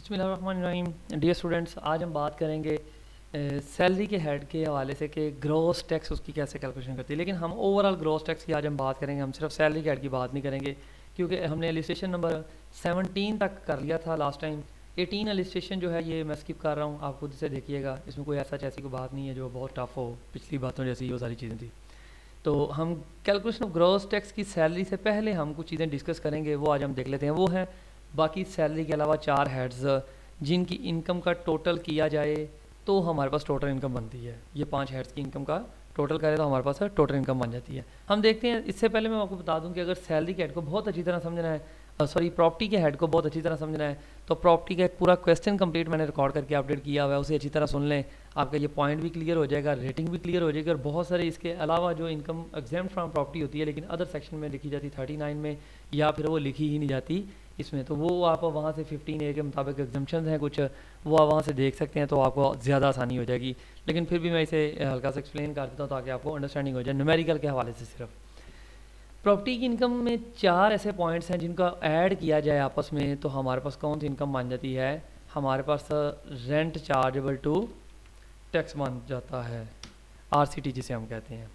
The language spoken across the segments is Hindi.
बिस्मिल्लाहिर्रहमानिर्रहीम। डियर स्टूडेंट्स, आज हम बात करेंगे सैलरी के हेड के हवाले से कि ग्रॉस टैक्स उसकी कैसे कैलकुलेशन करती है। लेकिन हम ओवरऑल ग्रॉस टैक्स की आज हम बात करेंगे, हम सिर्फ सैलरी के हेड की बात नहीं करेंगे, क्योंकि हमने एलिस्ट्रेशन नंबर 17 तक कर लिया था लास्ट टाइम। 18 एलिस्ट्रेशन जो है ये मैं स्किप कर रहा हूँ, आप खुद से देखिएगा, इसमें कोई ऐसी कोई बात नहीं है जो बहुत टफ हो, पिछली बातों जैसी वो सारी चीज़ें थी। तो हम कैलकुलेशन ऑफ ग्रॉस टैक्स की सैलरी से पहले हम कुछ चीज़ें डिस्कस करेंगे, वो आज हम देख लेते हैं। वो है बाकी सैलरी के अलावा 4 हेड्स जिनकी इनकम का टोटल किया जाए तो हमारे पास टोटल इनकम बनती है। ये 5 हेड्स की इनकम का टोटल करें तो हमारे पास टोटल इनकम बन जाती है। हम देखते हैं, इससे पहले मैं आपको बता दूं कि अगर सैलरी के हेड को बहुत अच्छी तरह समझना है, प्रॉपर्टी के हेड को बहुत अच्छी तरह समझना है, तो प्रॉपर्टी का एक पूरा क्वेश्चन कंप्लीट मैंने रिकॉर्ड करके अपडेट किया हुआ है, उसे अच्छी तरह सुन लें। आपका ये पॉइंट भी क्लियर हो जाएगा, रेटिंग भी क्लियर हो जाएगी, और बहुत सारे इसके अलावा जो इनकम एग्जाम्प्ट फ्रॉम प्रॉपर्टी होती है लेकिन अदर सेक्शन में लिखी जाती 39 में, या फिर वो लिखी ही नहीं जाती इसमें, तो वो आप वहाँ से 15A के मुताबिक एग्जाम्पशन हैं कुछ, वो आप वहाँ से देख सकते हैं, तो आपको ज़्यादा आसानी हो जाएगी। लेकिन फिर भी मैं इसे हल्का सा एक्सप्लेन कर देता हूँ ताकि आपको अंडरस्टैंडिंग हो जाए न्यूमेरिकल के हवाले से। सिर्फ प्रॉपर्टी की इनकम में 4 ऐसे पॉइंट्स हैं जिनका ऐड किया जाए आपस में तो हमारे पास कौन सी इनकम बन जाती है। हमारे पास रेंट चार्जेबल टू टैक्स बन जाता है, RCT जिसे हम कहते हैं।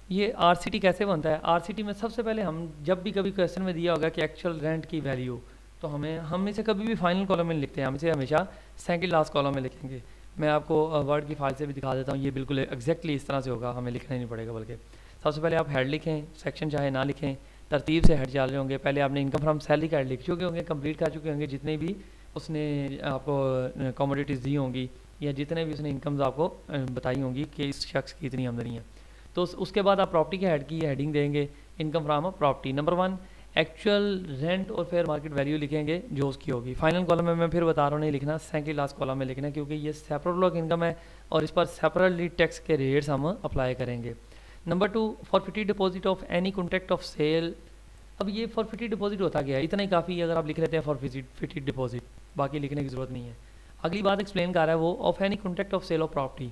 ये RCT कैसे बनता है? RCT में सबसे पहले हम जब भी कभी क्वेश्चन में दिया होगा कि एक्चुअल रेंट की वैल्यू, तो हम इसे कभी भी फाइनल कॉलम में लिखते हैं, हम इसे हमेशा सेकंड लास्ट कॉलम में लिखेंगे। मैं आपको वर्ड की फाइल से भी दिखा देता हूँ, ये बिल्कुल एग्जैक्टली इस तरह से होगा, हमें लिखना ही नहीं पड़ेगा। बल्कि सबसे पहले आप हेड लिखें, सेक्शन चाहे ना लिखें, तरतीब से हेड चल रहे होंगे। पहले आपने इनकम फ्रॉम सैलरी का हेड लिख चुके होंगे, कंप्लीट कर चुके होंगे, जितने भी उसने आपको कमोडिटीज़ दी होंगी या जितने भी उसने इनकम्स आपको बताई होंगी कि इस शख्स की इतनी आमदनी है। तो उसके बाद आप प्रॉपर्टी के हेड की हेडिंग देंगे, income from property. Number 1 actual rent और फेयर मार्केट वैल्यू लिखेंगे जो उसकी होगी। फाइनल कॉलम में मैं फिर बता रहा हूँ नहीं लिखना, सेकंड लास्ट कॉलम में लिखना, क्योंकि ये सेपरेट ब्लॉक इनकम है और इस पर सेपरेटली टैक्स के रेट्स हम अप्लाई करेंगे। Number 2 forfeited deposit of any contract of sale. अब ये फॉरफिटेड डिपॉजिट होता गया है, इतना ही काफ़ी अगर आप लिख लेते हैं फॉरफिटेड डिपॉजिट, बाकी लिखने की ज़रूरत नहीं है। अगली बात एक्सप्लेन कर रहा है वो of any contract of sale of property,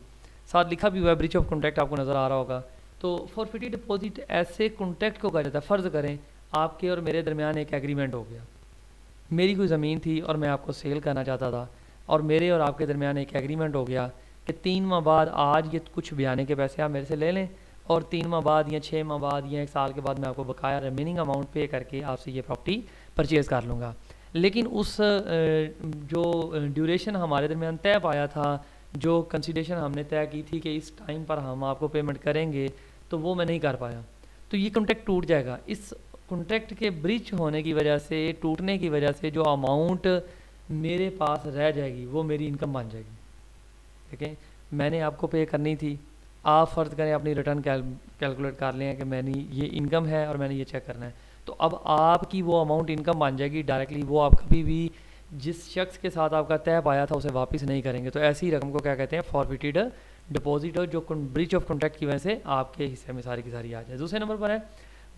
साथ लिखा भी हुआ है ब्रीच ऑफ कॉन्ट्रैक्ट, आपको नज़र आ रहा होगा। तो फॉरफिटेड डिपॉजिट ऐसे कॉन्ट्रैक्ट को कहा जाता है। फ़र्ज़ करें आपके और मेरे दरमियान एक एग्रीमेंट हो गया, मेरी कोई ज़मीन थी और मैं आपको सेल करना चाहता था, और मेरे और आपके दरमियान एक एग्रीमेंट हो गया कि 3 माह बाद आज ये कुछ बयाने के पैसे आप मेरे से ले लें, और 3 माह बाद या 6 माह बाद या 1 साल के बाद मैं आपको बकाया रिमेनिंग अमाउंट पे करके आपसे ये प्रॉपर्टी परचेज़ कर लूँगा। लेकिन उस जो ड्यूरेशन हमारे दरमियान तय पाया था, जो कंसीडरेशन हमने तय की थी कि इस टाइम पर हम आपको पेमेंट करेंगे, तो वो मैं नहीं कर पाया, तो ये कॉन्ट्रैक्ट टूट जाएगा। इस कॉन्ट्रैक्ट के ब्रीच होने की वजह से, टूटने की वजह से जो अमाउंट मेरे पास रह जाएगी वो मेरी इनकम बन जाएगी। ठीक है, मैंने आपको पे करनी थी, आप फ़र्ज़ करें अपनी रिटर्न कैलकुलेट कर लें कि मैंने ये इनकम है और मैंने ये चेक करना है, तो अब आपकी वो अमाउंट इनकम बन जाएगी डायरेक्टली, वो आप कभी भी जिस शख्स के साथ आपका तय पाया था उसे वापस नहीं करेंगे। तो ऐसी रकम को क्या कहते हैं? फॉरफिटेड डिपॉजिट, जो ब्रीच ऑफ कॉन्ट्रैक्ट की वजह से आपके हिस्से में सारी की सारी आ जाए। दूसरे नंबर पर है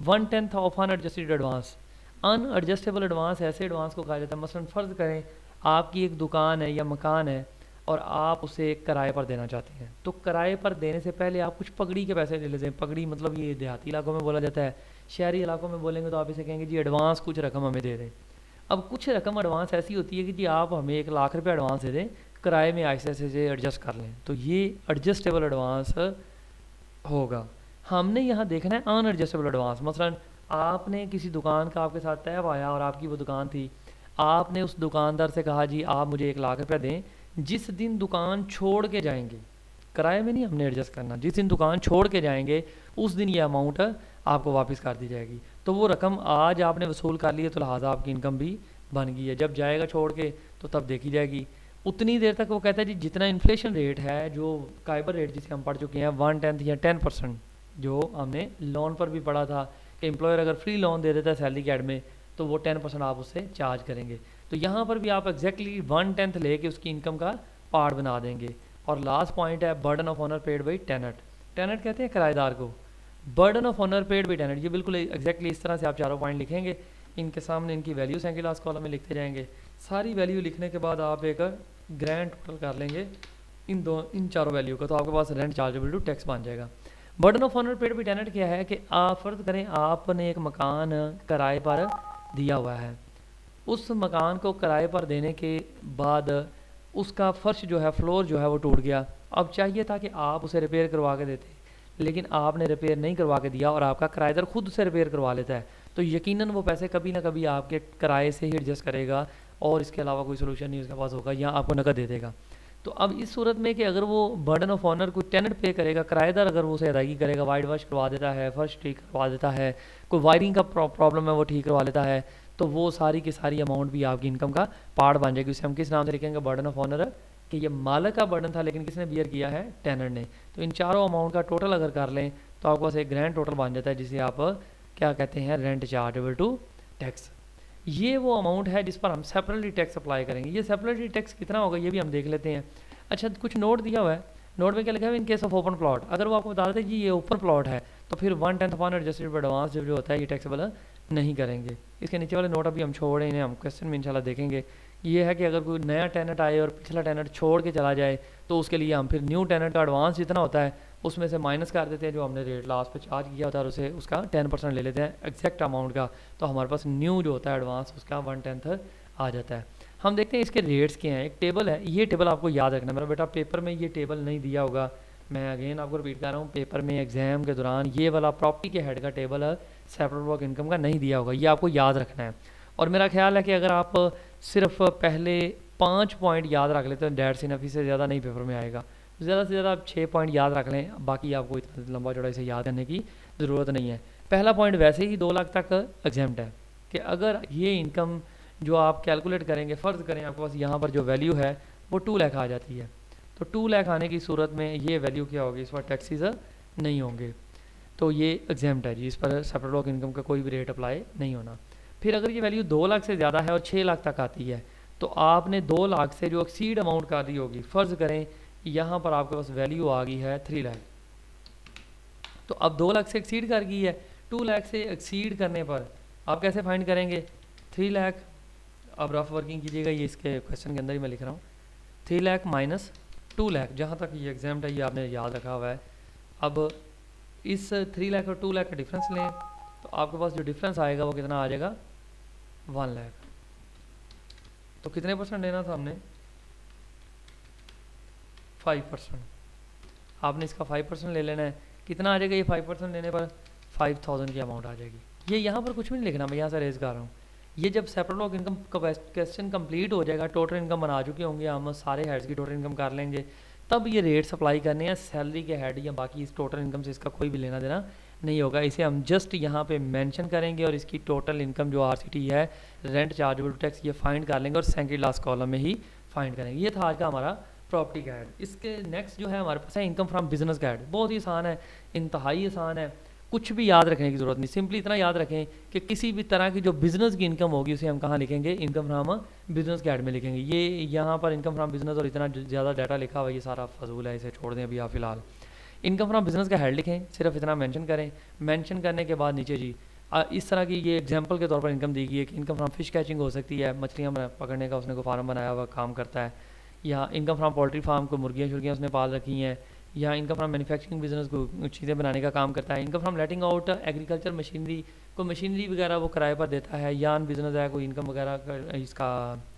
1/10 ऑफ अनएडजस्टेड एडवांस। अनएडजस्टेबल एडवांस ऐसे एडवांस को कहा जाता है, मसलन फ़र्ज़ करें आपकी एक दुकान है या मकान है और आप उसे किराए पर देना चाहते हैं, तो किराए पर देने से पहले आप कुछ पगड़ी के पैसे ले लेते हैं। पगड़ी मतलब ये देहाती इलाकों में बोला जाता है, शहरी इलाकों में बोलेंगे तो आप इसे कहेंगे जी एडवांस कुछ रकम हमें दे दें। अब कुछ रकम एडवांस ऐसी होती है कि जी आप हमें 1 लाख रुपये एडवांस दे दें, किराए में ऐसे से एडजस्ट कर लें, तो ये एडजस्टेबल एडवांस होगा। हमने यहाँ देखना है अनएडजस्टेबल एडवांस। मसलन आपने किसी दुकान का आपके साथ तय पाया और आपकी वो दुकान थी, आपने उस दुकानदार से कहा जी आप मुझे 1 लाख रुपये दें, जिस दिन दुकान छोड़ के जाएंगे, किराए में नहीं हमने एडजस्ट करना, जिस दिन दुकान छोड़ के जाएंगे उस दिन ये अमाउंट आपको वापस कर दी जाएगी। तो वो रकम आज आपने वसूल कर ली है, तो लिहाजा आपकी इनकम भी बन गई है। जब जाएगा छोड़ के तो तब देखी जाएगी। उतनी देर तक वो कहता है जी जितना इन्फ्लेशन रेट है, जो काइबर रेट जिसे हम पढ़ चुके हैं 1/10 या 10%, जो हमने लोन पर भी पढ़ा था कि एम्प्लॉयर अगर फ्री लोन दे देता है सैलरी के एड में तो वो 10% आप उससे चार्ज करेंगे। तो यहाँ पर भी आप एग्जैक्टली 1/10 लेके उसकी इनकम का पार्ट बना देंगे। और लास्ट पॉइंट है burden of owner paid by tenant. Tenant कहते हैं किराएदार को, burden of owner paid by tenant, ये बिल्कुल एग्जैक्टली इस तरह से आप चारों पॉइंट लिखेंगे, इनके सामने इनकी वैल्यू सेकंड लास्ट कॉलम में लिखते जाएंगे। सारी वैल्यू लिखने के बाद आप एक ग्रैंड टोटल कर लेंगे इन चारों वैल्यू का, तो आपके पास रेंट चार्जेबल टू टैक्स बन जाएगा। Burden of owner paid by tenant क्या है कि आप फ़र्ज़ करें आपने एक मकान किराए पर दिया हुआ है, उस मकान को किराए पर देने के बाद उसका फर्श जो है, फ्लोर जो है वो टूट गया। अब चाहिए था कि आप उसे रिपेयर करवा के देते, लेकिन आपने रिपेयर नहीं करवा के दिया और आपका किराएदार खुद से रिपेयर करवा लेता है, तो यकीनन वो पैसे कभी ना कभी आपके किराए से ही एडजस्ट करेगा और इसके अलावा कोई सोल्यूशन नहीं उसके पास होगा, या आपको नकद दे देगा। तो अब इस सूरत में कि अगर वो बर्डन ऑफ ऑनर कोई टेनेंट पे करेगा, किराएदार अगर वो उसे अदायगी करेगा, वाइट वॉश करवा देता है, फर्श ठीक करवा देता है, कोई वायरिंग का प्रॉब्लम है वो ठीक करवा लेता है, तो वो सारी की सारी अमाउंट भी आपकी इनकम का पार्ट बन जाएगी। उसे हम किस नाम से लिखेंगे? बर्डन ऑफ ऑनर, कि ये मालिक का बर्डन था लेकिन किसने बियर किया है? टेनेंट ने। तो इन चारों अमाउंट का टोटल अगर कर लें तो आपके पास एक ग्रैंड टोटल बन जाता है, जिसे आप क्या कहते हैं? Rent chargeable to tax. ये वो अमाउंट है जिस पर हम सेपरेटली टैक्स अप्लाई करेंगे। ये सेपरेटली टैक्स कितना होगा ये भी हम देख लेते हैं। अच्छा, कुछ नोट दिया हुआ है, नोट में क्या लिखा है? In case of open plot, अगर वो आपको बता देते हैं जी ये ओपन प्लॉट है, तो फिर 1/10 अपॉन एडजस्टेड एडवांस जो होता है ये टैक्सेबल नहीं करेंगे। इसके नीचे वाले नोट अभी हम छोड़े, इन्हें हम क्वेश्चन में इंशाल्लाह देखेंगे। ये है कि अगर कोई नया टेनेंट आए और पिछला टेनेंट छोड़ के चला जाए, तो उसके लिए हम फिर न्यू टेनेंट का एडवांस जितना होता है उसमें से माइनस कर देते हैं जो हमने रेट लास्ट पे चार्ज किया होता है, और उसे उसका 10% ले लेते हैं एग्जैक्ट अमाउंट का, तो हमारे पास न्यू जो होता है एडवांस उसका 1/10 आ जाता है। हम देखते हैं इसके रेट्स क्या हैं। एक टेबल है, ये टेबल आपको याद रखना है। मेरा बेटा पेपर में ये टेबल नहीं दिया होगा, मैं अगेन आपको रिपीट कर रहा हूँ, पेपर में एग्जाम के दौरान ये वाला प्रॉपर्टी के हेड का टेबल है सेपरेट वर्क इनकम का नहीं दिया होगा, ये आपको याद रखना है। और मेरा ख्याल है कि अगर आप सिर्फ पहले 5 पॉइंट याद रख लेते हैं डेट्स इनफ, इससे ज़्यादा नहीं पेपर में आएगा। ज़्यादा से ज़्यादा आप 6 पॉइंट याद रख लें, बाकी आपको इतना लंबा चौड़ा इसे याद करने की ज़रूरत नहीं है। पहला पॉइंट वैसे ही 2 लाख तक एग्जाम्प्ट है कि अगर ये इनकम जो आप कैलकुलेट करेंगे, फ़र्ज़ करें आपके पास यहाँ पर जो वैल्यू है वो 2 लाख आ जाती है, तो 2 लाख आने की सूरत में ये वैल्यू क्या होगी? इस पर टैक्सेस नहीं होंगे, तो ये एग्जाम्प्ट है जी, इस पर सेपरेट वर्क इनकम का कोई भी रेट अप्लाई नहीं होना। फिर अगर ये वैल्यू 2 लाख से ज़्यादा है और 6 लाख तक आती है, तो आपने 2 लाख से जो एक्सीड अमाउंट कर दी होगी, फ़र्ज़ करें यहाँ पर आपके पास वैल्यू आ गई है 3 लाख, तो अब 2 लाख से एक्सीड कर गई है, 2 लाख से एक्सीड करने पर आप कैसे फाइंड करेंगे? 3 लाख, अब रफ वर्किंग कीजिएगा, ये इसके क्वेश्चन के अंदर ही मैं लिख रहा हूँ, 3 लाख माइनस 2 लाख, जहाँ तक ये एग्जाम्प्ट है ये आपने याद रखा हुआ है। अब इस 3 लाख और 2 लाख का डिफरेंस लें, तो आपके पास जो डिफरेंस आएगा वो कितना आ जाएगा? 1 लाख। तो कितने परसेंट लेना था हमने? 5%। आपने इसका 5% ले लेना है। कितना आ जाएगा ये 5% लेने पर? 5000 की अमाउंट आ जाएगी। ये यहाँ पर कुछ भी नहीं लिखना, मैं यहाँ से रेज कर रहा हूँ। ये जब सेपरेट वर्क इनकम का क्वेश्चन कंप्लीट हो जाएगा, टोटल इनकम बना चुके होंगे हम, सारे हेड्स की टोटल इनकम कर लेंगे, तब ये रेट्स अप्लाई करने हैं सैलरी के हेड या बाकी इस टोटल इनकम से इसका कोई भी लेना देना नहीं होगा। इसे हम जस्ट यहाँ पे मेंशन करेंगे और इसकी टोटल इनकम जो आरसीटी है, रेंट चार्जेबल टैक्स, ये फाइंड कर लेंगे और सेकंड लास्ट कॉलम में ही फाइंड करेंगे। ये था आज का हमारा प्रॉपर्टी का हेड। इसके नेक्स्ट जो है हमारे पास है इनकम फ्रॉम बिजनेस का हेड। बहुत ही आसान है, इंतहाई आसान है, कुछ भी याद रखने की ज़रूरत नहीं। सिंपली इतना याद रखें कि किसी भी तरह की जो बिज़नेस की इनकम होगी उसे हम कहाँ लिखेंगे? इनकम फ्रॉम बिजनेस के हेड में लिखेंगे। ये यहाँ पर इनकम फ्रॉम बिजनेस और इतना ज़्यादा डाटा लिखा हुआ है, ये सारा फजूल है, इसे छोड़ दें अभी आप फिलहाल। इनकम फ्रॉम बिजनेस का हेड लिखें, सिर्फ इतना मेंशन करें। मेंशन करने के बाद नीचे जी इस तरह की ये एग्जांपल के तौर पर इनकम दी गई है कि इनकम फ्रॉम फिश कैचिंग हो सकती है, मछलियाँ पकड़ने का उसने को फार्म बनाया हुआ काम करता है, या इनकम फ्रॉम पोल्ट्री फार्म को मुर्गियाँ शुर्गियाँ उसने पाल रखी हैं, या इनकम फ्रॉम मैन्युफैक्चरिंग बिजनेस को चीज़ें बनाने का काम करता है। Income from letting out agriculture machinery को मशीनरी वगैरह वो किराए पर देता है, यान बिजनेस है, कोई इनकम वगैरह इसका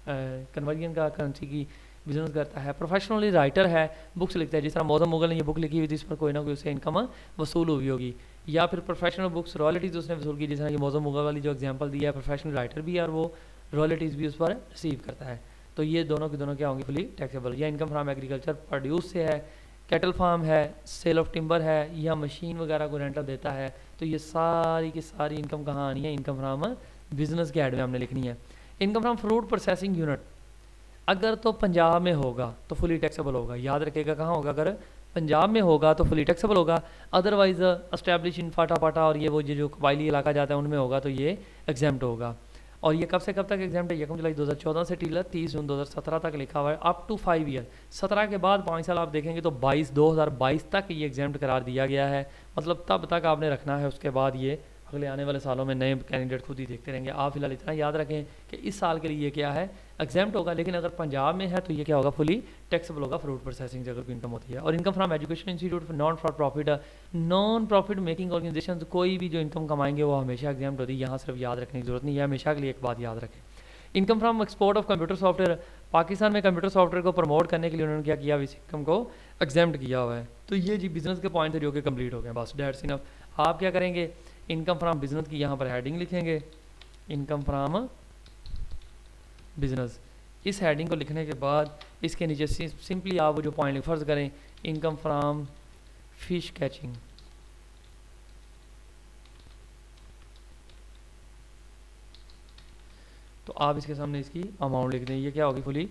कन्वर्जन का करेंसी की बिजनेस करता है। प्रोफेशनली राइटर है, बुक्स लिखता है, जिस तरह मौजम मुगल ने ये बुक लिखी हुई थी, इस पर कोई ना कोई उससे इनकम वसूल हुई होगी। या फिर प्रोफेशनल बुक्स रॉयल्टीज़ उसने वसूल की, जिस तरह कि मौजम मुगल वाली जो एग्जांपल दिया है, प्रोफेशनल राइटर भी है और वो रॉयल्टीज़ भी उस पर रिसीव करता है। तो ये दोनों की दोनों क्या होंगी? Fully taxable. या इनकम फ्राम एग्रीकल्चर प्रोड्यूस से है, कैटल फार्म है, सेल ऑफ टिम्बर है, या मशीन वगैरह को रेंटल देता है, तो ये सारी की सारी इनकम कहाँ आनी है? इनकम फ्राम बिजनेस के हेड में हमने लिखनी है। Income from fruit processing unit अगर तो पंजाब में होगा तो फुली टैक्सेबल होगा। याद रखिएगा कहाँ होगा? अगर पंजाब में होगा तो फुली टैक्सेबल होगा, अदरवाइज एस्टैब्लिश इन फाटा और ये वो जो कबायली इलाका जाता है उनमें होगा तो ये एग्जाम्प्ट होगा। और ये कब से कब तक एग्जाम्प्ट है? 1 जुलाई 2014 से टिल 30 जून 2017 तक लिखा हुआ है, अप टू 5 ईयर। 17 के बाद 5 साल आप देखेंगे तो 2022 तक ये एग्जाम्प्ट करार दिया गया है, मतलब तब तक आपने रखना है। उसके बाद ये अगले आने वाले सालों में नए कैंडिडेट खुद ही देखते रहेंगे। आप फिलहाल इतना याद रखें कि इस साल के लिए ये क्या है? एग्जाम्प्ट होगा, लेकिन अगर पंजाब में है तो ये क्या होगा? फुली टैक्सेबल होगा फ्रूट प्रोसेसिंग जगह की इनकम होती है। और income from education institute non for profit, non profit making organisation कोई भी जो इनकम कमाएंगे वो हमेशा एग्जाम्प्ट होती है। यहाँ सिर्फ याद रखने की जरूरत नहीं है, हमेशा के लिए एक बात याद रखें। Income from export of computer software, Pakistan में कंप्यूटर सॉफ्टवेयर को प्रमोट करने के लिए उन्होंने क्या किया, इस इनकम को एग्जाम्प्ट किया हुआ है। तो ये जी बिजनेस के पॉइंट थे जो कि कंप्लीट हो गए, बस डेट्स इनफ। आप क्या करेंगे, इनकम फ्रॉम बिजनेस की यहाँ पर हेडिंग लिखेंगे, इनकम फ्रॉम बिजनेस। इस हेडिंग को लिखने के बाद इसके नीचे सिंपली आप वो जो पॉइंट फर्ज करें इनकम फ्रॉम फिश कैचिंग, तो आप इसके सामने इसकी अमाउंट लिख दें, ये क्या होगी, फुली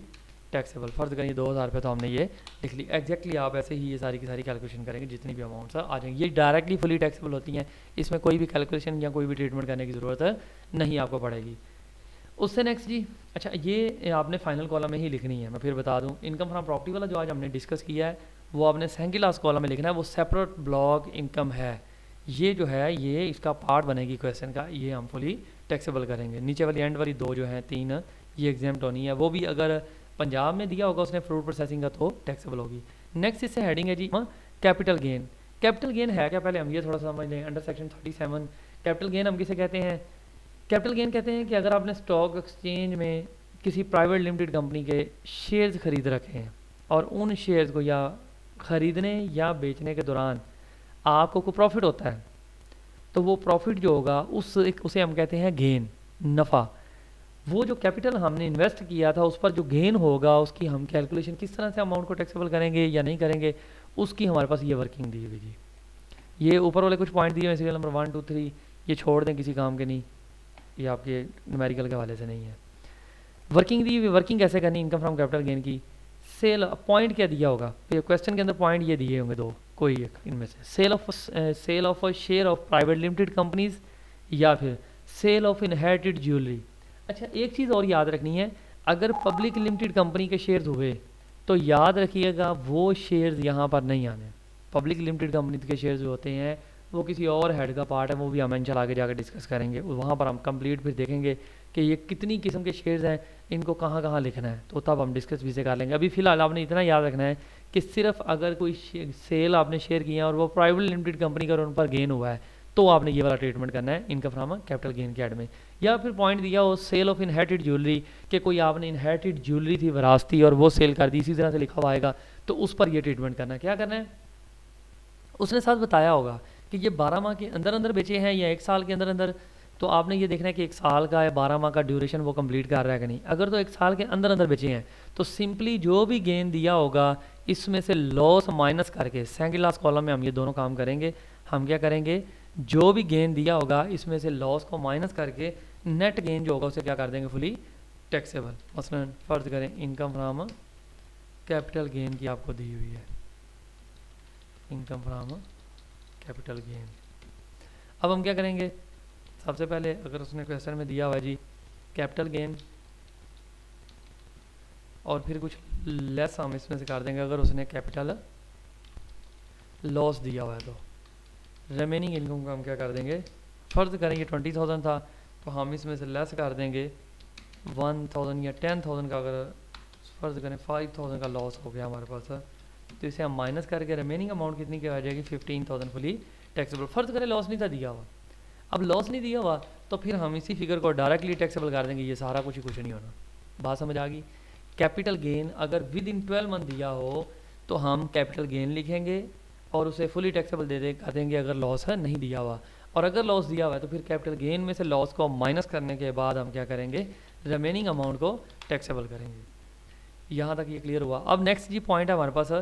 टैक्सेबल। फर्ज करें 2000 रुपये, तो हमने ये लिख ली। एग्जैक्टली आप ऐसे ही ये सारी की सारी कैलकुलेशन करेंगे, जितनी भी अमाउंट्स आ जाएंगी ये डायरेक्टली फुली टैक्सेबल होती हैं, इसमें कोई भी कैलकुलेशन या कोई भी ट्रीटमेंट करने की ज़रूरत नहीं आपको पड़ेगी। उससे नेक्स्ट जी, अच्छा ये आपने फाइनल कॉलम में ही लिखनी है। मैं फिर बता दूं, इनकम फ्रॉम प्रॉपर्टी वाला जो आज हमने डिस्कस किया है वो आपने सेकंड लास्ट कॉलम में लिखना है, वो सेपरेट ब्लॉक इनकम है। ये जो है ये इसका पार्ट बनेगी क्वेश्चन का, ये हम फुली टैक्सेबल करेंगे। नीचे वाली एंड वाली दो जो हैं 3 ये एग्जाम्प्ट होनी है, वो भी अगर पंजाब में दिया होगा उसने फ्रूट प्रोसेसिंग का तो टैक्सेबल होगी। नेक्स्ट इससे हेडिंग है G capital gain. Capital gain है क्या, पहले हम ये थोड़ा सा समझ लें। अंडर सेक्शन 37 कैपिटल गेन हम किसे कहते हैं, कैपिटल गेन कहते हैं कि अगर आपने स्टॉक एक्सचेंज में किसी प्राइवेट लिमिटेड कंपनी के शेयर्स खरीद रखे हैं और उन शेयर्स को या ख़रीदने या बेचने के दौरान आपको कोई प्रॉफिट होता है, तो वो प्रॉफिट जो होगा उसे हम कहते हैं गेन, नफ़ा। वो जो कैपिटल हमने इन्वेस्ट किया था उस पर जो गेन होगा उसकी हम कैलकुलेशन किस तरह से अमाउंट को टैक्सेबल करेंगे या नहीं करेंगे, उसकी हमारे पास ये वर्किंग दी हुई जी। ये ऊपर वाले कुछ पॉइंट दिए हुए सीरियल नंबर 1 2 3 ये छोड़ दें, किसी काम के नहीं, ये आपके न्यूमेरिकल के हवाले से नहीं है। वर्किंग दी हुई, वर्किंग कैसे करनी इनकम फ्रॉम कैपिटल गेन की। सेल पॉइंट क्या दिया होगा, क्वेश्चन के अंदर पॉइंट ये दिए होंगे दो, कोई एक इनमें से, sale of a share of private limited companies या फिर सेल ऑफ इनहेरिटेड ज्वेलरी। अच्छा एक चीज़ और याद रखनी है, अगर पब्लिक लिमिटेड कंपनी के शेयर्स हुए तो याद रखिएगा वो शेयर्स यहाँ पर नहीं आने। पब्लिक लिमिटेड कंपनी के शेयर्स जो होते हैं वो किसी और हेड का पार्ट है, वो भी हम इंशाल्लाह आगे जाकर डिस्कस करेंगे। वहाँ पर हम कंप्लीट फिर देखेंगे कि ये कितनी किस्म के शेयर्स हैं, इनको कहाँ कहाँ लिखना है, तो तब हम डिस्कस भी से कर लेंगे। अभी फ़िलहाल आपने इतना याद रखना है कि सिर्फ अगर कोई सेल आपने शेयर किया है और वो प्राइवेट लिमिटेड कंपनी का उन पर गेन हुआ है तो आपने ये वाला ट्रीटमेंट करना है इनकम फ्रॉम कैपिटल गेन के ऐड में। या फिर पॉइंट दिया हो सेल ऑफ इनहेरिटेड ज्वेलरी, कि कोई आपने इनहेरिटेड ज्वेलरी थी विरासती और वो सेल कर दी, इसी तरह से लिखा हुआ आएगा, तो उस पर ये ट्रीटमेंट करना है। क्या करना है, उसने साथ बताया होगा कि ये 12 माह के अंदर अंदर बेचे हैं या 1 साल के अंदर अंदर, तो आपने ये देखना है कि 1 साल का या 12 माह का ड्यूरेशन वो कंप्लीट कर रहा है कि नहीं। अगर तो 1 साल के अंदर अंदर बेचे हैं तो सिंपली जो भी गेन दिया होगा इसमें से लॉस माइनस करके, सेकंड लास्ट कॉलम में हम ये दोनों काम करेंगे। हम क्या करेंगे, जो भी गेन दिया होगा इसमें से लॉस को माइनस करके नेट गेन जो होगा उसे क्या कर देंगे, फुली टैक्सेबल। मसलन फर्ज करें इनकम फ्रॉम कैपिटल गेन की आपको दी हुई है, इनकम फ्रॉम कैपिटल गेन। अब हम क्या करेंगे, सबसे पहले अगर उसने क्वेश्चन में दिया हुआ है जी कैपिटल गेन और फिर कुछ लेस हम इसमें से कर देंगे। अगर उसने कैपिटल लॉस दिया हुआ है तो रिमेनिंग इनकम को हम क्या कर देंगे, फर्ज करेंगे 20,000 था तो हम इसमें से लेस कर देंगे 1,000 या 10,000 का। अगर फर्ज करें 5,000 का लॉस हो गया हमारे पास, तो इसे हम माइनस करके रिमेनिंग अमाउंट कितनी की आ जाएगी, 15,000 फुली टैक्सेबल। फर्ज करें लॉस नहीं था दिया हुआ, अब लॉस नहीं दिया हुआ तो फिर हम इसी फिगर को डायरेक्टली टैक्सेबल कर देंगे, ये सारा कुछ ही कुछ नहीं होना। बात समझ आ गई। कैपिटल गेन अगर विद इन 12 मंथ दिया हो तो हम कैपिटल गेन लिखेंगे और उसे फुली टैक्सेबल कर देंगे अगर लॉस है नहीं दिया हुआ। और अगर लॉस दिया हुआ है तो फिर कैपिटल गेन में से लॉस को माइनस करने के बाद हम क्या करेंगे, रिमेनिंग अमाउंट को टैक्सेबल करेंगे। यहाँ तक ये क्लियर हुआ। अब नेक्स्ट जी पॉइंट है हमारे पास,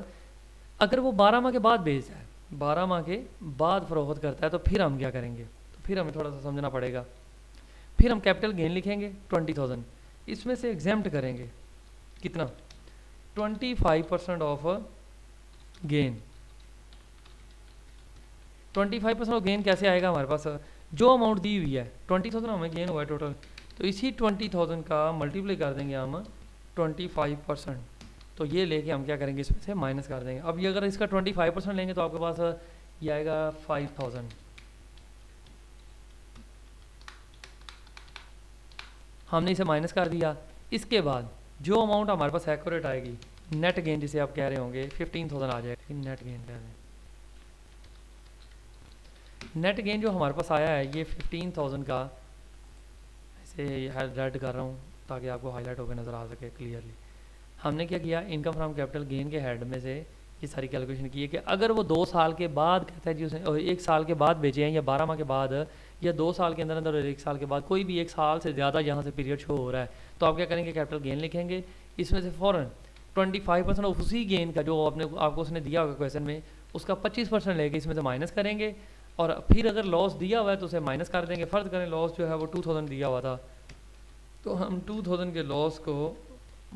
अगर वो 12 माह के बाद बेचता है, 12 माह के बाद फरोख्त करता है, तो फिर हम क्या करेंगे, तो फिर हमें थोड़ा सा समझना पड़ेगा। फिर हम कैपिटल गेन लिखेंगे 20,000, इसमें से एग्जाम्प्ट करेंगे कितना, 25% ऑफ गेन। 25% ऑफ गेन कैसे आएगा हमारे पास, जो अमाउंट दी हुई है 20,000 हमें गेन हुआ है टोटल, तो इसी 20,000 का मल्टीप्लाई कर देंगे हम 25%, तो ये लेके हम क्या करेंगे, इसमें से माइनस कर देंगे। अब ये अगर इसका 25% लेंगे तो आपके पास ये आएगा 5,000। हमने इसे माइनस कर दिया। इसके बाद जो अमाउंट हमारे पास एक्यूरेट आएगी, नेट गेन जिसे आप कह रहे होंगे 15,000 आ जाएगा। नेट गेन कह रहे हैं, नेट गेन जो हमारे पास आया है ये 15,000 का, ऐसे रेड कर रहा हूँ, ताकि आपको हाईलाइट होकर नज़र आ सके क्लियरली। हमने क्या किया, इनकम फ्रॉम कैपिटल गेन के हेड में से ये सारी कैलकुलेशन की है कि अगर वो 2 साल के बाद कहता है जी उसने, और 1 साल के बाद बेचे हैं, या 12 माह के बाद, या 2 साल के अंदर अंदर, और 1 साल के बाद, कोई भी 1 साल से ज़्यादा यहाँ से पीरियड शो हो रहा है, तो आप क्या करेंगे, कैपिटल गेन लिखेंगे। इसमें से फ़ौरन 25% ऑफ उसी गेन का जो आपको उसने दिया होगा क्वेश्चन में, उसका 25% लेके इसमें से माइनस करेंगे, और फिर अगर लॉस दिया हुआ है तो उसे माइनस कर देंगे। फ़र्ज़ करें लॉस जो है वो 2000 दिया हुआ था, तो हम 2000 के लॉस को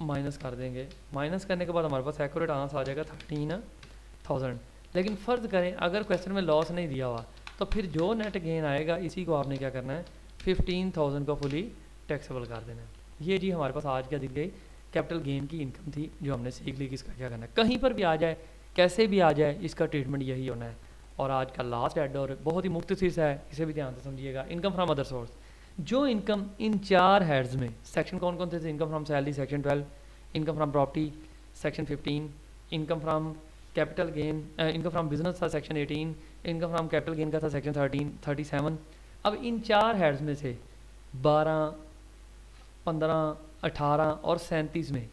माइनस कर देंगे। माइनस करने के बाद हमारे पास एक्यूरेट आंसर आ जाएगा 13,000। लेकिन फ़र्ज़ करें अगर क्वेश्चन में लॉस नहीं दिया हुआ, तो फिर जो नेट गेन आएगा इसी को आपने क्या करना है, 15,000 को फुली टैक्सेबल कर देना है। ये जी हमारे पास आज क्या दिख गई, कैपिटल गेन की इनकम थी जो हमने सीख ली कि इसका क्या करना है। कहीं पर भी आ जाए, कैसे भी आ जाए, इसका ट्रीटमेंट यही होना है। और आज का लास्ट हेड और बहुत ही मुख्तसर सा है, इसे भी ध्यान से समझिएगा। इनकम फ्रॉम अदर सोर्स, जो इनकम इन 4 हेड्स में, सेक्शन कौन कौन से थे, income from salary section 12, income from property section 15, income from capital gain, income from business था section 18, income from capital gain का था सेक्शन 37। अब इन 4 हेड्स में से 12, 15, 18 और 37 में,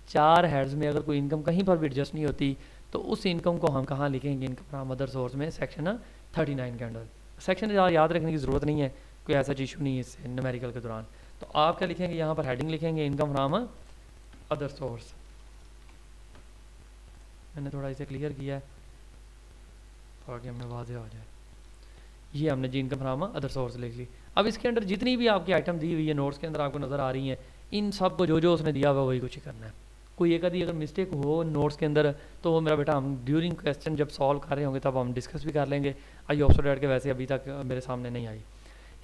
4 हेड्स में अगर कोई इनकम कहीं पर भी एडजस्ट नहीं होती, तो उस इनकम को हम कहाँ लिखेंगे, इनकम फ्रॉम अदर सोर्स में सेक्शन 39 के अंडर। सेक्शन याद रखने की ज़रूरत नहीं है, कोई ऐसा इशू नहीं है इससे न्यूमेरिकल के दौरान। तो आप क्या लिखेंगे, यहाँ पर हेडिंग लिखेंगे इनकम फ्रॉम अदर सोर्स। मैंने थोड़ा इसे क्लियर किया है ताकि हमें वाज़ेह आ जाए। ये हमने जी इनकम फ्रॉम अदर सोर्स लिख ली। अब इसके अंदर जितनी भी आपकी आइटम दी हुई है नोट्स के अंदर आपको नज़र आ रही हैं, इन सब को जो जो उसने दिया हुआ वही कुछ ही करना है। कोई एक आधी अगर मिस्टेक हो नोट्स के अंदर, तो वो मेरा बेटा हम ड्यूरिंग क्वेश्चन जब सॉल्व कर रहे होंगे तब हम डिस्कस भी कर लेंगे। आई होप सो डैट के वैसे अभी तक मेरे सामने नहीं आई।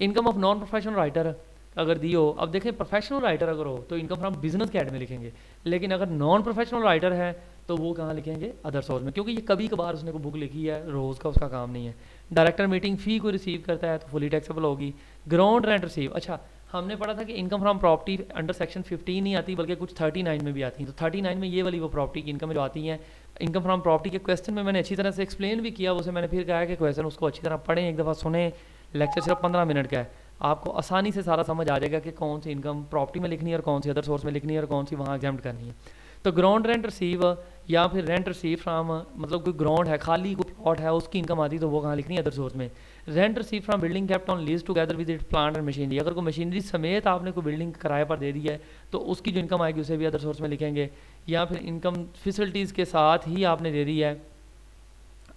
Income of non professional writer अगर दी हो, अब देखें प्रोफेशनल राइटर अगर हो तो इनकम फ्रॉम बिजनेस के हेड में लिखेंगे, लेकिन अगर नॉन प्रोफेशनल राइटर है तो वो कहाँ लिखेंगे, अदर सोर्स में, क्योंकि ये कभी कभार उसने को बुक लिखी है, रोज़ का उसका काम नहीं है। डायरेक्टर मीटिंग फ़ी को रिसीव करता है तो फुली टैक्सेबल होगी। ग्राउंड रेंट रिसीव, अच्छा हमने पढ़ा था कि income from property under section 15 नहीं आती बल्कि कुछ 39 में भी आती हैं। तो 39 में ये वाली वो प्रॉपर्टी की इनकम जो आती हैं, इनकम फ्रॉम प्रॉपर्टी के क्वेश्चन में मैंने अच्छी तरह से एक्सप्लेन भी किया, उसे मैंने फिर कहा कि क्वेश्चन उसको अच्छी तरह पढ़ें, एक दफ़ा सुने। लेक्चर सिर्फ 15 मिनट का है, आपको आसानी से सारा समझ आ जाएगा कि कौन सी इनकम प्रॉपर्टी में लिखनी है और कौन सी अदर सोर्स में लिखनी है और कौन सी वहाँ एग्जाम्प्ट करनी है। तो ग्राउंड रेंट रिसीव या फिर रेंट रिसीव फ्राम, मतलब कोई ग्राउंड है, खाली कोई प्लॉट है, उसकी इनकम आती है तो वो कहाँ लिखनी है, अदर सोर्स में। Rent receive from building kept on lease together with it plant and machinery, अगर कोई मशीनरी समेत आपने कोई बिल्डिंग किराए पर दे दी है तो उसकी जो इनकम आएगी उसे भी अदर सोर्स में लिखेंगे। या फिर इनकम फैसिलिटीज़ के साथ ही आपने दे दी है,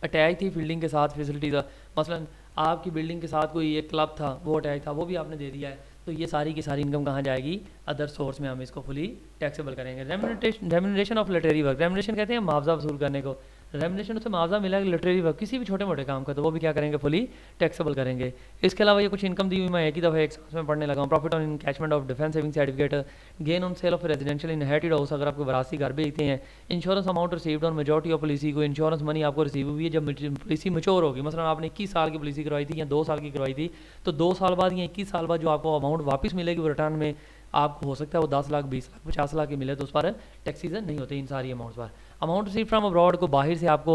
अटैच थी बिल्डिंग के साथ फैसिलिटीज़, मसलन आपकी बिल्डिंग के साथ कोई एक क्लब था वो अटैच था, वो भी आपने दे दिया है, तो ये सारी की सारी इनकम कहाँ जाएगी, अदर सोर्स में हम इसको फुली टैक्सेबल करेंगे। Remuneration of literary work, remuneration कहते हैं मुआवजा वसूल करने को, रेम्यूनरेशन से मुआवजा मिला लिटरेरी वर्क किसी भी छोटे मोटे काम का, तो वो भी क्या करेंगे, फुली टैक्सेबल करेंगे। इसके अलावा ये कुछ इनकम दी हुई मैं एक ही दफ़ा एक साथ में पढ़ने लगा हूँ। Profit on encashment of defence saving certificate, gain on sale of residential inherited house, अगर आपको वरासी घर बेचते हैं, insurance amount received on majority of policy, को इंश्योरेंस मनी आपको रिसीव हुई है जब पॉलिसी मच्योर होगी, मतलब आपने 21 साल की पॉलिसी करवाई थी या 2 साल की करवाई थी, तो 2 साल बाद या 21 साल बाद जो आपको अमाउंट वापस मिलेगी वो रिटर्न में, आपको हो सकता है वो 10 लाख, 20 लाख, 50 लाख की मिले, तो उस पर टैक्सेस नहीं होते इन सारी अमाउंट्स पर। अमाउंट रिसीव फ्रॉम अब्रॉड, को बाहर से आपको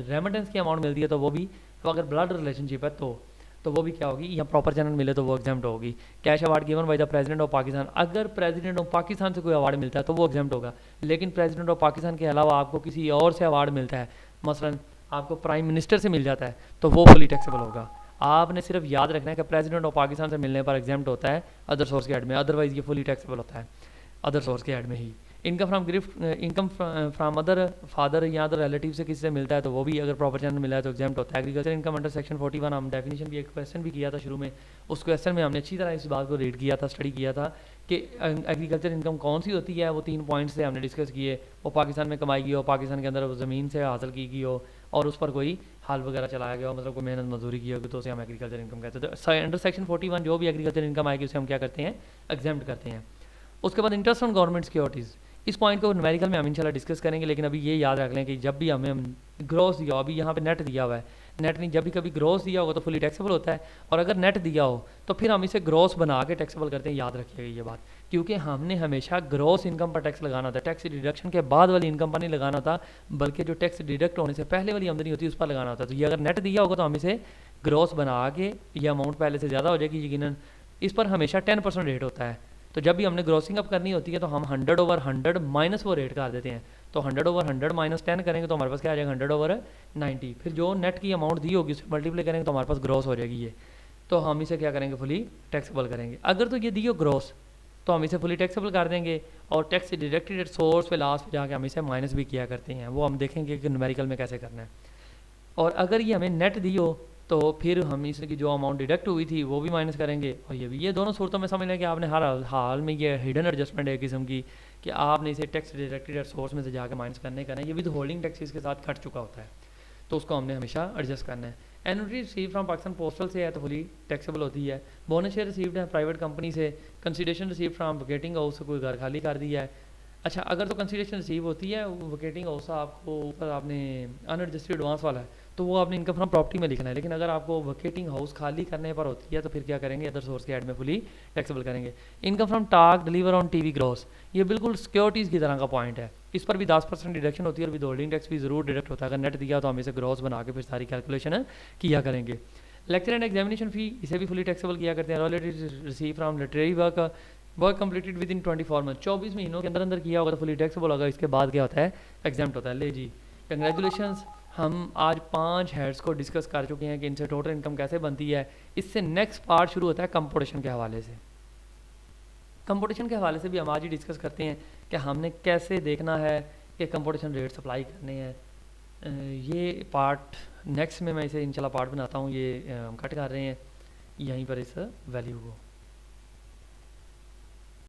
रेमिटेंस की अमाउंट मिलती है तो वो भी, तो अगर ब्लड रिलेशनशिप है तो वो भी क्या होगी, या प्रॉपर चैनल मिले तो वो एग्जाम्प्ट होगी। Cash award given by the president of Pakistan, अगर प्रेसिडेंट ऑफ पाकिस्तान से कोई अवार्ड मिलता है तो वो एग्जाम्प्ट होगा, लेकिन प्रेसिडेंट ऑफ पाकिस्तान के अलावा आपको किसी और से अवार्ड मिलता है, मसलन आपको प्राइम मिनिस्टर से मिल जाता है, तो वो फुली टैक्सेबल होगा। आपने सिर्फ याद रखना है कि प्रेसिडेंट ऑफ पाकिस्तान से मिलने पर एग्जाम्प्ट होता है अदर सोर्स के हेड में, अदरवाइज ये फुली टैक्सेबल होता है अदर सोर्स के हेड में ही। Income from gift, income from other father या अदर रिलेटिव से किसी से मिलता है तो वो भी अगर प्रॉपर चैनल मिला है तो एग्जाम्प्ट होता है। एग्रीकल्चर इनकम अंडर सेक्शन 41, हम डेफिनेशन भी एक क्वेश्चन भी किया था शुरू में, उस क्वेश्चन में हमने अच्छी तरह इस बात को रीड किया था, स्टडी किया था कि एग्रीकल्चर इनकम कौन सी होती है, वो 3 पॉइंट्स से हमने डिस्कस किए। वो पाकिस्तान में कमाई गई हो, पाकिस्तान के अंदर ज़मीन से हासिल की गई हो और उस पर कोई हाल वगैरह चलाया गया हो, मतलब कोई मेहनत मजदूरी की होगी, तो उसे हम एग्रीकल्चर इनकम कहते हैं। तो अंडर सेक्शन 41 जो भी एग्रीकल्चर इनकम आएगी उसे हम क्या करते हैं, एग्जाम्प्ट करते हैं। उसके बाद इंटरेस्ट ऑन गवर्नमेंट सिक्योरिटीज़, इस पॉइंट को न्यूमेरिकल में हम इंशाल्लाह डिस्कस करेंगे, लेकिन अभी ये याद रख लें कि जब भी हमें ग्रॉस दिया हो, अभी यहाँ पे नेट दिया हुआ है, नेट नहीं, जब भी कभी ग्रॉस दिया होगा तो फुली टैक्सेबल होता है, और अगर नेट दिया हो तो फिर हम इसे ग्रॉस बना के टैक्सेबल करते हैं, याद रखिएगा ये बात, क्योंकि हमने हमेशा ग्रॉस इनकम पर टैक्स लगाना था, टैक्स डिडक्शन के बाद वाली इनकम पर नहीं लगाना था, बल्कि जो टैक्स डिडक्ट होने से पहले वाली आमदनी होती है उस पर लगाना होता है। तो ये अगर नेट दिया होगा तो हम इसे ग्रॉस बना के, ये अमाउंट पहले से ज़्यादा हो जाएगी यकीनन, इस पर हमेशा 10% रेट होता है, तो जब भी हमने ग्रॉसिंग अप करनी होती है तो हम 100/100 माइनस वो रेट कर देते हैं। तो 100/100 -10 करेंगे तो हमारे पास क्या आ जाएगा 100/90। फिर जो नेट की अमाउंट दी होगी उससे मल्टीप्लाई करेंगे तो हमारे पास ग्रॉस हो जाएगी ये। तो हम इसे क्या करेंगे फुली टैक्सेबल करेंगे। अगर तो ये दी हो ग्रॉस तो हम इसे फुली टैक्सेबल कर देंगे और टैक्स डिडक्टेड एट सोर्स पे लास्ट पे जाके हम इसे माइनस भी किया करते हैं, वो हम देखेंगे कि न्यूमेरिकल में कैसे करना है। और अगर ये हमें नेट दी हो तो फिर हम इसकी जो अमाउंट डिडक्ट हुई थी वो भी माइनस करेंगे और ये भी। ये दोनों सूरतों में समझ लें कि आपने हर हाल में ये हिडन एडजस्टमेंट है किस्म की कि आपने इसे टैक्स डिडक्टेड एट सोर्स में से जाकर माइनस करने का है। ये भी तो होल्डिंग टैक्सेस के साथ कट चुका होता है तो उसको हमने हमेशा एडजस्ट करना है। Annuity receive from Pakistan postal से है तो फुली टैक्सेबल होती है। बोनस शेयर रिसीव्ड है प्राइवेट कंपनी से। कंसीडरेशन रिसीव फ्रॉम वकेटिंग हाउस से कोई घर खाली कर दिया है। अच्छा, अगर तो कंसीडरेशन रिसीव होती है वकेटिंग हाउस आपको ऊपर आपने अनएडजस्टेड एडवांस वाला है तो वो आपने इनकम फ्रॉम प्रॉपर्टी में लिखना है। लेकिन अगर आपको वकेटिंग हाउस खाली करने पर होती है तो फिर क्या करेंगे अदर सोर्स के ऐड में फुली टैक्सेबल करेंगे। Income from talk deliver on TV gross, ये बिल्कुल सिक्योरिटीज़ की तरह का पॉइंट है। इस पर भी 10% डिडक्शन होती है और विद होल्डिंग टैक्स भी ज़रूर डिडक्ट होता है। अगर नेट दिया तो हम इसे ग्रॉस बना के फिर सारी कैलकुलेशन किया करेंगे। लेक्चर एंड एग्जामिनेशन फ़ी इसे भी फुली टैक्सेबल किया करते हैं। Royalty receive from literary work completed with in 24 month, 24 महीनों के अंदर अंदर किया होगा तो फुली टैक्सेबल होगा। इसके बाद क्या होता है एग्जाम्प्ट होता है। ले जी कंग्रेचुलेशंस, हम आज 5 हेड्स को डिस्कस कर चुके हैं कि इनसे टोटल इनकम कैसे बनती है। इससे नेक्स्ट पार्ट शुरू होता है कंपोटेशन के हवाले से। कंपोटेशन के हवाले से भी हम आज ही डिस्कस करते हैं कि हमने कैसे देखना है कि कंपोटेशन रेट्स अप्लाई करने हैं। ये पार्ट नेक्स्ट में मैं इसे इंशाल्लाह पार्ट बनाता हूँ। ये हम कट कर रहे हैं यहीं पर इस वैल्यू को।